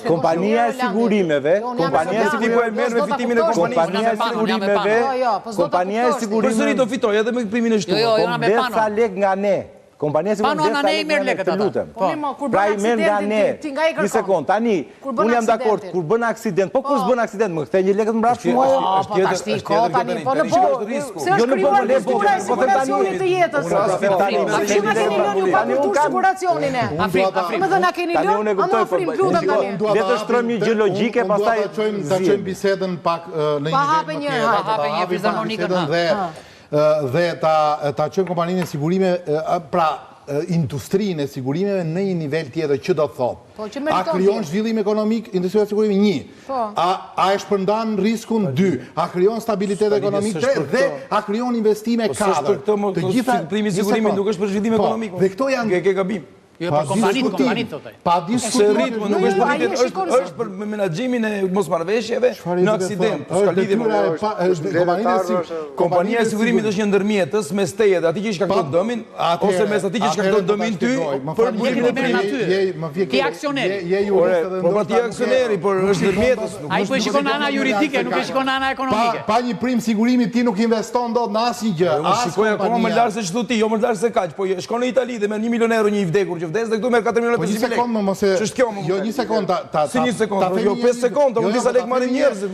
Kompania e sigurimeve, përsëri do fitoj edhe me primin e shtuar. Derisa lek nga ne. Kompania e sigurimeve të lutem. Pra i merr nga ne. Një sekond, tani, unë jam dakord, kur bën aksident, po kur s'bën aksident, më kthej një lekë të mbrapsht mua. Se është krijuar kultura e siguracionit të jetës. Tani unë kam siguracionin e. Më dhe na keni lënë, ama ofrim lutem tani. Le të shtrojmë një gjë logjike, pastaj ta çojmë bisedën pak në një dhe ta çojmë kompaninë e sigurime, pra industrinë e sigurimeve në një nivel tjetër që do të thotë. A krijon zhvillim ekonomik industria e sigurimeve? 1. A e shpërndan riskun? 2. A krijon stabilitet ekonomik? 3. Dhe a krijon investime? 4. Të gjitha primi sigurimi nuk është për zhvillim ekonomik. Dhe këto janë ke gabim. Jo, për kompanit, thotaj. Pa diskutim. Ritmi nuk është politik, është për menaxhimin e mosmarrëveshjeve në aksident. S'ka lidhje me kompania e sigurimit është një ndërmjetës mes teje dhe atij që shkakton dëmin ose mes atij që shkakton dëmin ty për burimin e primit. Ti aksioner. Po ti aksioneri, por është ndërmjetës. Ai po shikon ana juridike, nuk e shikon ana ekonomike. Pa një prim sigurimi ti nuk investon dot në asnjë gjë. Unë shikoj akoma më lart se ç'thua ti, jo më lart se kaq, po shkon në Itali dhe me 1 milion euro një i vdekur që vdes dhe këtu merr 4 milionë e 500 lekë. Ç'është kjo më mos e... Ç'është kjo më? Jo, një sekond, si një sekond, jo 5 sekond, unë disa lekë marrin njerëzit.